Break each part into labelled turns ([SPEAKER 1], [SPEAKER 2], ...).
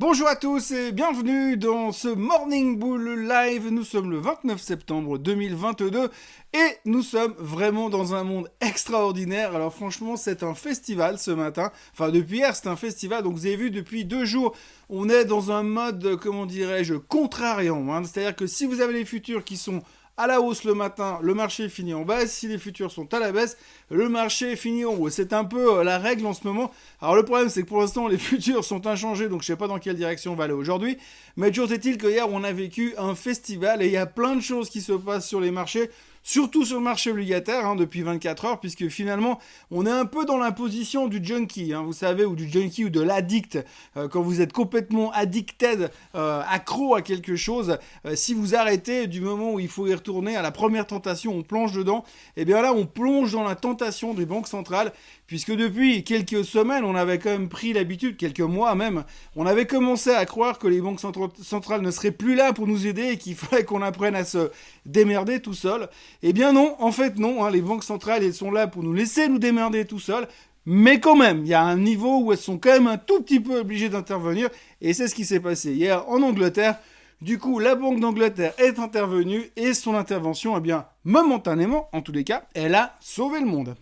[SPEAKER 1] Bonjour à tous et bienvenue dans ce Morning Bull Live. Nous sommes le 29 septembre 2022 et nous sommes vraiment dans un monde extraordinaire. Alors franchement, c'est un festival ce matin. Enfin, depuis hier, c'est un festival. Donc vous avez vu, depuis 2 jours, on est dans un mode, comment dirais-je, contrariant. C'est-à-dire que si vous avez les futurs qui sont à la hausse le matin, le marché finit en baisse. Si les futurs sont à la baisse, le marché finit en haut. C'est un peu la règle en ce moment. Alors le problème, c'est que pour l'instant, les futurs sont inchangés, donc je ne sais pas dans quelle direction on va aller aujourd'hui. Mais toujours est-il qu'hier, on a vécu un festival et il y a plein de choses qui se passent sur les marchés, surtout sur le marché obligataire, depuis 24 heures, puisque finalement, on est un peu dans la position du junkie, vous savez, ou du junkie ou de l'addict. Quand vous êtes complètement addicted, accro à quelque chose, si vous arrêtez du moment où il faut y retourner à la première tentation, on plonge dedans, et bien là, on plonge dans la tentation des banques centrales, puisque depuis quelques semaines, on avait quand même pris l'habitude, quelques mois même, on avait commencé à croire que les banques centrales ne seraient plus là pour nous aider et qu'il fallait qu'on apprenne à se démerder tout seul. Eh bien non, en fait non, les banques centrales, elles sont là pour nous laisser nous démerder tout seuls, mais quand même, il y a un niveau où elles sont quand même un tout petit peu obligées d'intervenir, et c'est ce qui s'est passé hier en Angleterre. Du coup, la Banque d'Angleterre est intervenue, et son intervention, momentanément, en tous les cas, elle a sauvé le monde.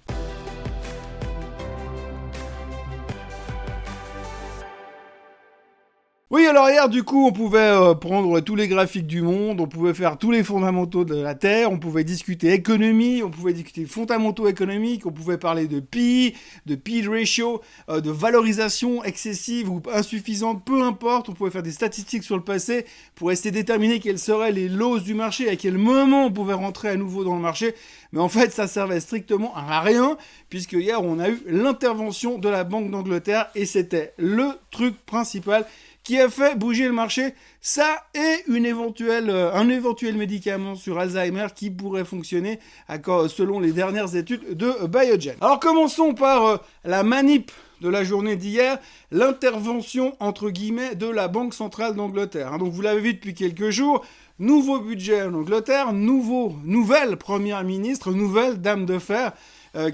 [SPEAKER 1] Oui, alors hier, du coup, on pouvait prendre tous les graphiques du monde, on pouvait faire tous les fondamentaux de la Terre, on pouvait discuter économie, on pouvait discuter fondamentaux économiques, on pouvait parler de PI, de P/E ratio, de valorisation excessive ou insuffisante, peu importe, on pouvait faire des statistiques sur le passé pour essayer de déterminer quels seraient les lows du marché, à quel moment on pouvait rentrer à nouveau dans le marché. Mais en fait, ça servait strictement à rien, puisque hier, on a eu l'intervention de la Banque d'Angleterre, et c'était le truc principal qui a fait bouger le marché. Ça et un éventuel médicament sur Alzheimer qui pourrait fonctionner selon les dernières études de Biogen. Alors commençons par la manip de la journée d'hier, l'intervention entre guillemets de la Banque centrale d'Angleterre. Donc vous l'avez vu depuis quelques jours, nouveau budget en Angleterre, nouvelle première ministre, nouvelle dame de fer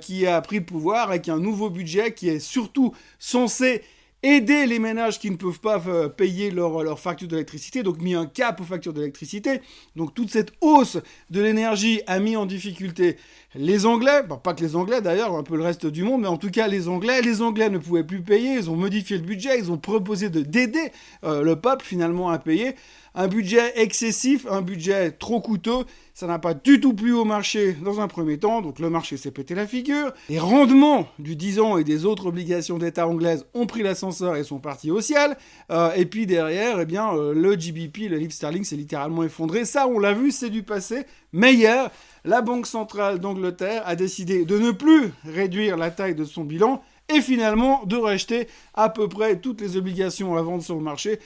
[SPEAKER 1] qui a pris le pouvoir avec un nouveau budget qui est surtout censé aider les ménages qui ne peuvent pas payer leur facture d'électricité, donc mis un cap aux factures d'électricité. Donc toute cette hausse de l'énergie a mis en difficulté les Anglais, pas que les Anglais d'ailleurs, un peu le reste du monde, mais en tout cas les Anglais. Les Anglais ne pouvaient plus payer, ils ont modifié le budget, ils ont proposé d'aider le peuple finalement à payer. Un budget excessif, un budget trop coûteux, ça n'a pas du tout plu au marché dans un premier temps, donc le marché s'est pété la figure. Les rendements du 10 ans et des autres obligations d'État anglaises ont pris l'ascenseur et sont partis au ciel. Et puis derrière, le GBP, le livre sterling, s'est littéralement effondré. Ça, on l'a vu, c'est du passé. Mais hier, la Banque centrale d'Angleterre a décidé de ne plus réduire la taille de son bilan et finalement de racheter à peu près toutes les obligations à vendre sur le marché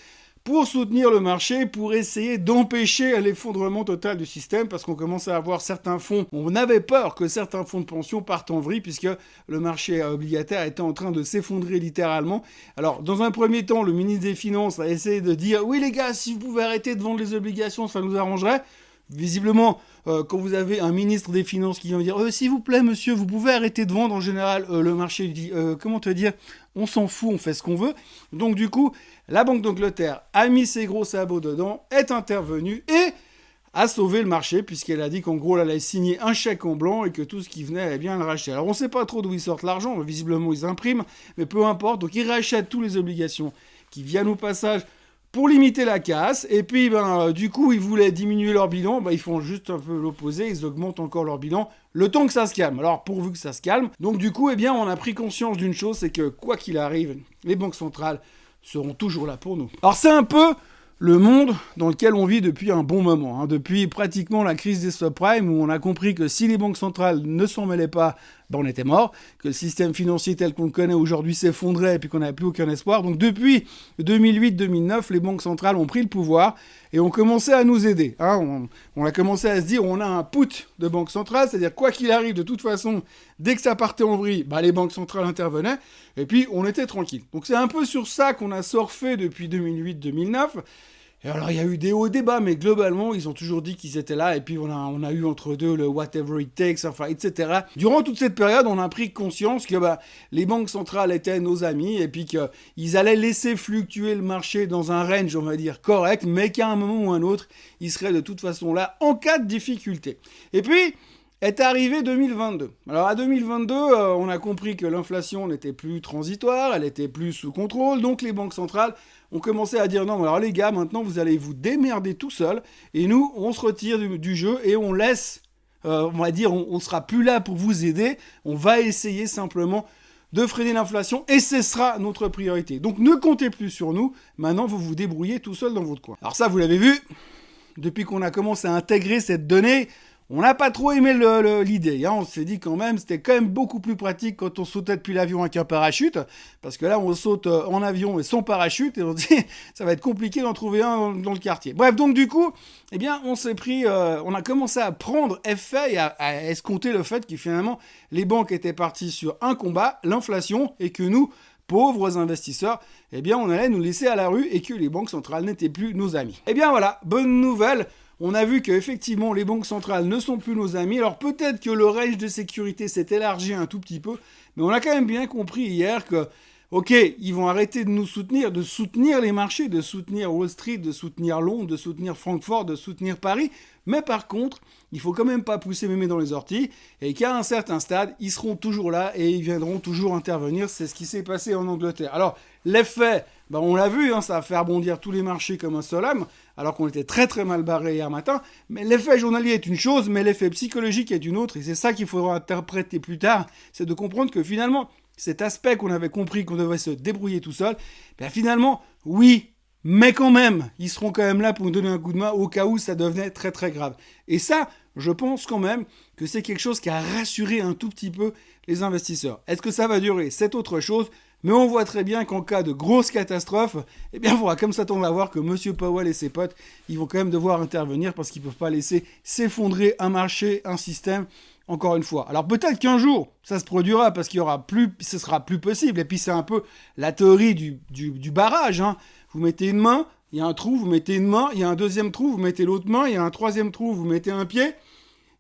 [SPEAKER 1] pour soutenir le marché, pour essayer d'empêcher l'effondrement total du système, parce qu'on commençait à avoir certains fonds, on avait peur que certains fonds de pension partent en vrille, puisque le marché obligataire était en train de s'effondrer littéralement. Alors, dans un premier temps, le ministre des Finances a essayé de dire « Oui les gars, si vous pouvez arrêter de vendre les obligations, ça nous arrangerait ». Visiblement, quand vous avez un ministre des Finances qui vient dire « S'il vous plaît, monsieur, vous pouvez arrêter de vendre », en général, le marché dit « Comment te dire ? On s'en fout, on fait ce qu'on veut ». Donc du coup, la Banque d'Angleterre a mis ses gros sabots dedans, est intervenue et a sauvé le marché, puisqu'elle a dit qu'en gros, elle allait signer un chèque en blanc et que tout ce qui venait allait bien le racheter. Alors on ne sait pas trop d'où ils sortent l'argent, visiblement ils impriment, mais peu importe. Donc ils rachètent toutes les obligations qui viennent au passage pour limiter la casse, et puis du coup ils voulaient diminuer leur bilan, ils font juste un peu l'opposé, ils augmentent encore leur bilan, le temps que ça se calme. Alors pourvu que ça se calme, donc du coup on a pris conscience d'une chose, c'est que quoi qu'il arrive, les banques centrales seront toujours là pour nous. Alors c'est un peu le monde dans lequel on vit depuis un bon moment, depuis pratiquement la crise des subprimes, où on a compris que si les banques centrales ne s'en mêlaient pas, on était mort, que le système financier tel qu'on le connaît aujourd'hui s'effondrait et puis qu'on n'avait plus aucun espoir. Donc depuis 2008-2009, les banques centrales ont pris le pouvoir et ont commencé à nous aider. On a commencé à se dire, on a un put de banque centrale, c'est-à-dire quoi qu'il arrive, de toute façon, dès que ça partait en vrille, les banques centrales intervenaient et puis on était tranquille. Donc c'est un peu sur ça qu'on a surfé depuis 2008-2009. Et alors, il y a eu des hauts et des bas, mais globalement, ils ont toujours dit qu'ils étaient là. Et puis, on a eu entre deux le whatever it takes, enfin, etc. Durant toute cette période, on a pris conscience que les banques centrales étaient nos amis et puis qu'ils allaient laisser fluctuer le marché dans un range, on va dire, correct, mais qu'à un moment ou un autre, ils seraient de toute façon là en cas de difficulté. Et puis, est arrivé 2022. Alors à 2022, on a compris que l'inflation n'était plus transitoire, elle était plus sous contrôle, donc les banques centrales ont commencé à dire non, alors les gars, maintenant vous allez vous démerder tout seul, et nous, on se retire du jeu et on laisse, on va dire, on sera plus là pour vous aider, on va essayer simplement de freiner l'inflation, et ce sera notre priorité. Donc ne comptez plus sur nous, maintenant vous vous débrouillez tout seul dans votre coin. Alors ça, vous l'avez vu, depuis qu'on a commencé à intégrer cette donnée, on n'a pas trop aimé l'idée. Hein. On s'est dit quand même, c'était quand même beaucoup plus pratique quand on sautait depuis l'avion avec un parachute. Parce que là, on saute en avion et sans parachute. Et on se dit, ça va être compliqué d'en trouver un dans le quartier. Bref, donc du coup, eh bien, on a commencé à prendre effet et à escompter le fait que finalement, les banques étaient parties sur un combat, l'inflation, et que nous, pauvres investisseurs, eh bien, on allait nous laisser à la rue et que les banques centrales n'étaient plus nos amis. Eh bien voilà, bonne nouvelle. On a vu qu'effectivement, les banques centrales ne sont plus nos amis. Alors peut-être que le range de sécurité s'est élargi un tout petit peu, mais on a quand même bien compris hier que, ok, ils vont arrêter de soutenir les marchés, de soutenir Wall Street, de soutenir Londres, de soutenir Francfort, de soutenir Paris. Mais par contre, il faut quand même pas pousser mémé dans les orties, et qu'à un certain stade, ils seront toujours là et ils viendront toujours intervenir. C'est ce qui s'est passé en Angleterre. Alors, l'effet, on l'a vu, hein, ça a fait rebondir tous les marchés comme un seul homme, alors qu'on était très très mal barré hier matin. Mais l'effet journalier est une chose, mais l'effet psychologique est une autre, et c'est ça qu'il faudra interpréter plus tard, c'est de comprendre que finalement, cet aspect qu'on avait compris qu'on devait se débrouiller tout seul, finalement, oui, mais quand même, ils seront quand même là pour nous donner un coup de main au cas où ça devenait très très grave. Et ça, je pense quand même que c'est quelque chose qui a rassuré un tout petit peu les investisseurs. Est-ce que ça va durer? C'est autre chose. Mais on voit très bien qu'en cas de grosse catastrophe, eh bien, il faudra comme s'attendre à voir que M. Powell et ses potes, ils vont quand même devoir intervenir parce qu'ils ne peuvent pas laisser s'effondrer un marché, un système, encore une fois. Alors peut-être qu'un jour, ça se produira parce ce sera plus possible. Et puis c'est un peu la théorie du barrage, hein. Vous mettez une main, il y a un trou, vous mettez une main, il y a un deuxième trou, vous mettez l'autre main, il y a un troisième trou, vous mettez un pied.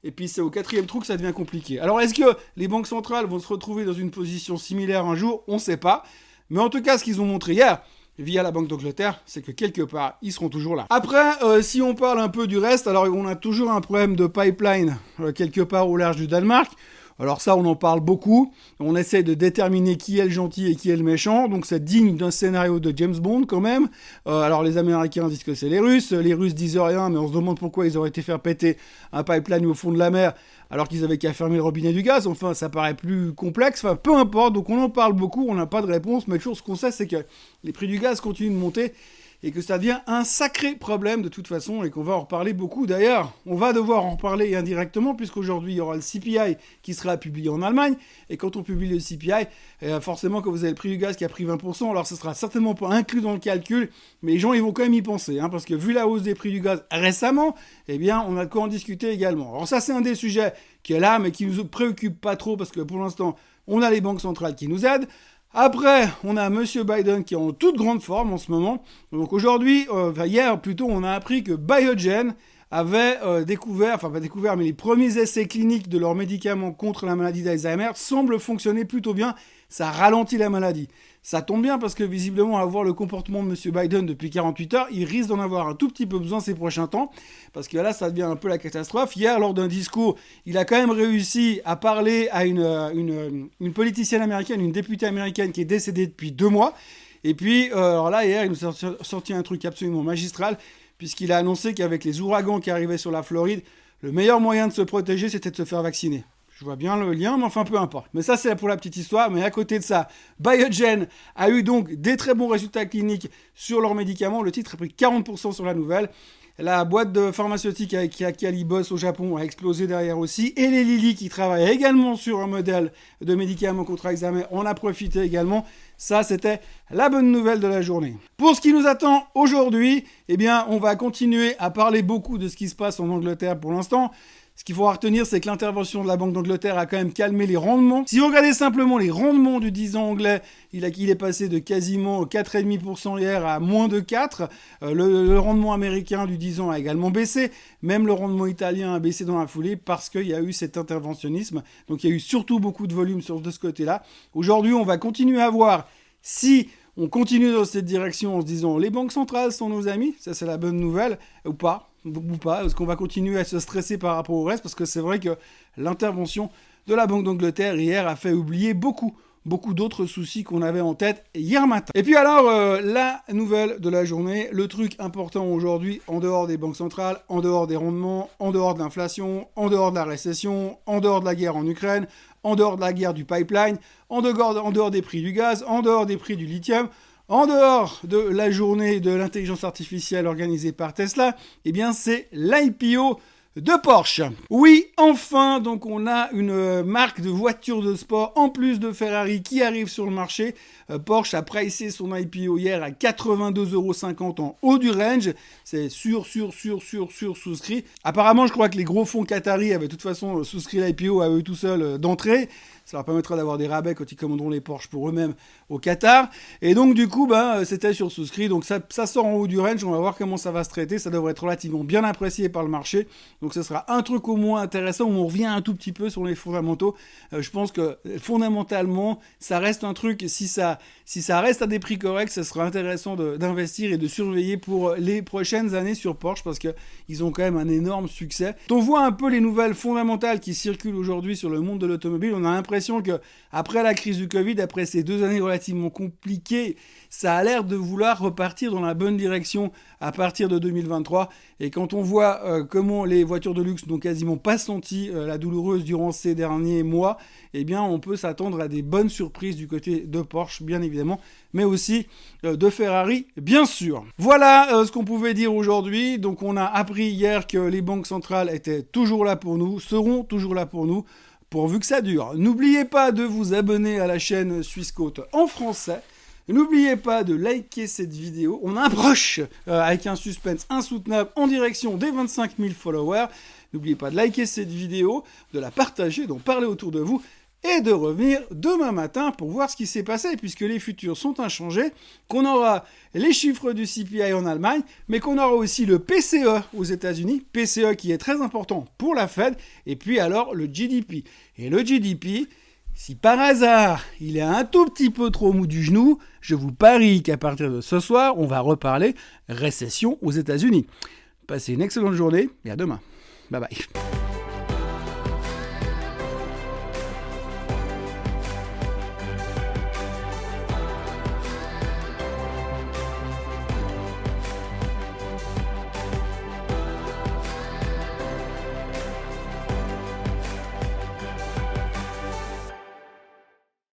[SPEAKER 1] Et puis c'est au quatrième trou que ça devient compliqué. Alors est-ce que les banques centrales vont se retrouver dans une position similaire un jour? On ne sait pas. Mais en tout cas, ce qu'ils ont montré hier, via la Banque d'Angleterre, c'est que quelque part, ils seront toujours là. Après, si on parle un peu du reste, alors on a toujours un problème de pipeline quelque part au large du Danemark. Alors ça, on en parle beaucoup. On essaie de déterminer qui est le gentil et qui est le méchant. Donc c'est digne d'un scénario de James Bond quand même. Alors les Américains disent que c'est les Russes. Les Russes disent rien, mais on se demande pourquoi ils auraient été faire péter un pipeline au fond de la mer alors qu'ils avaient qu'à fermer le robinet du gaz. Enfin, ça paraît plus complexe. Enfin, peu importe. Donc on en parle beaucoup. On n'a pas de réponse. Mais toujours ce qu'on sait, c'est que les prix du gaz continuent de monter et que ça devient un sacré problème de toute façon et qu'on va en reparler beaucoup. D'ailleurs, on va devoir en reparler indirectement puisqu'aujourd'hui, il y aura le CPI qui sera publié en Allemagne. Et quand on publie le CPI, forcément, quand vous avez le prix du gaz qui a pris 20%, alors ce sera certainement pas inclus dans le calcul, mais les gens, ils vont quand même y penser, hein, parce que vu la hausse des prix du gaz récemment, eh bien, on a de quoi en discuter également. Alors ça, c'est un des sujets qui est là, mais qui nous préoccupe pas trop parce que pour l'instant, on a les banques centrales qui nous aident. Après, on a M. Biden qui est en toute grande forme en ce moment. Donc aujourd'hui, hier plutôt, on a appris que Biogen avait mais les premiers essais cliniques de leurs médicaments contre la maladie d'Alzheimer semblent fonctionner plutôt bien. Ça ralentit la maladie. Ça tombe bien parce que visiblement, à voir le comportement de M. Biden depuis 48 heures, il risque d'en avoir un tout petit peu besoin ces prochains temps. Parce que là, ça devient un peu la catastrophe. Hier, lors d'un discours, il a quand même réussi à parler à une politicienne américaine, une députée américaine qui est décédée depuis 2 mois. Et puis, alors là, hier, il nous a sorti un truc absolument magistral, puisqu'il a annoncé qu'avec les ouragans qui arrivaient sur la Floride, le meilleur moyen de se protéger, c'était de se faire vacciner. Je vois bien le lien, mais enfin, peu importe. Mais ça, c'est pour la petite histoire. Mais à côté de ça, Biogen a eu donc des très bons résultats cliniques sur leurs médicaments. Le titre a pris 40% sur la nouvelle. La boîte de pharmaceutique avec laquelle ils bossent au Japon a explosé derrière aussi. Et les Lilly qui travaillent également sur un modèle de médicaments contre Alzheimer en a profité également. Ça, c'était la bonne nouvelle de la journée. Pour ce qui nous attend aujourd'hui, eh bien, on va continuer à parler beaucoup de ce qui se passe en Angleterre pour l'instant. Ce qu'il faudra retenir, c'est que l'intervention de la Banque d'Angleterre a quand même calmé les rendements. Si vous regardez simplement les rendements du 10 ans anglais, il est passé de quasiment 4,5% hier à moins de 4. Le rendement américain du 10 ans a également baissé. Même le rendement italien a baissé dans la foulée parce qu'il y a eu cet interventionnisme. Donc il y a eu surtout beaucoup de volume de ce côté-là. Aujourd'hui, on va continuer à voir si on continue dans cette direction en se disant les banques centrales sont nos amis, ça c'est la bonne nouvelle, ou pas, est-ce qu'on va continuer à se stresser par rapport au reste, parce que c'est vrai que l'intervention de la Banque d'Angleterre hier a fait oublier beaucoup d'autres soucis qu'on avait en tête hier matin. Et puis alors, la nouvelle de la journée, le truc important aujourd'hui, en dehors des banques centrales, en dehors des rendements, en dehors de l'inflation, en dehors de la récession, en dehors de la guerre en Ukraine, en dehors de la guerre du pipeline, en dehors des prix du gaz, en dehors des prix du lithium, en dehors de la journée de l'intelligence artificielle organisée par Tesla, eh bien c'est l'IPO de Porsche. Oui, enfin, donc on a une marque de voiture de sport en plus de Ferrari qui arrive sur le marché. Porsche a pricé son IPO hier à 82,50 € en haut du range. C'est souscrit. Apparemment, je crois que les gros fonds qataris avaient de toute façon souscrit l'IPO à eux tout seuls d'entrée. Ça leur permettra d'avoir des rabais quand ils commanderont les Porsche pour eux-mêmes au Qatar. Et donc, du coup, c'était souscrit. Donc, ça sort en haut du range. On va voir comment ça va se traiter. Ça devrait être relativement bien apprécié par le marché. Donc, ce sera un truc au moins intéressant où on revient un tout petit peu sur les fondamentaux. Je pense que, fondamentalement, ça reste un truc, si ça reste à des prix corrects, ça sera intéressant d'investir et de surveiller pour les prochaines années sur Porsche parce qu'ils ont quand même un énorme succès. Quand on voit un peu les nouvelles fondamentales qui circulent aujourd'hui sur le monde de l'automobile, on a l'impression que après la crise du Covid, après ces 2 années relativement compliquées, ça a l'air de vouloir repartir dans la bonne direction à partir de 2023. Et quand on voit comment les voitures de luxe n'ont quasiment pas senti la douloureuse durant ces derniers mois, eh bien on peut s'attendre à des bonnes surprises du côté de Porsche, bien évidemment, mais aussi de Ferrari, bien sûr. Voilà ce qu'on pouvait dire aujourd'hui. Donc on a appris hier que les banques centrales étaient toujours là pour nous, seront toujours là pour nous, pourvu que ça dure. N'oubliez pas de vous abonner à la chaîne Suisse Côte en français. N'oubliez pas de liker cette vidéo. On approche avec un suspense insoutenable en direction des 25 000 followers. N'oubliez pas de liker cette vidéo, de la partager, d'en parler autour de vous et de revenir demain matin pour voir ce qui s'est passé, puisque les futurs sont inchangés, qu'on aura les chiffres du CPI en Allemagne, mais qu'on aura aussi le PCE aux États-Unis, PCE qui est très important pour la Fed, et puis alors le GDP. Et le GDP, si par hasard il est un tout petit peu trop mou du genou, je vous parie qu'à partir de ce soir, on va reparler récession aux États-Unis. Passez une excellente journée et à demain. Bye bye.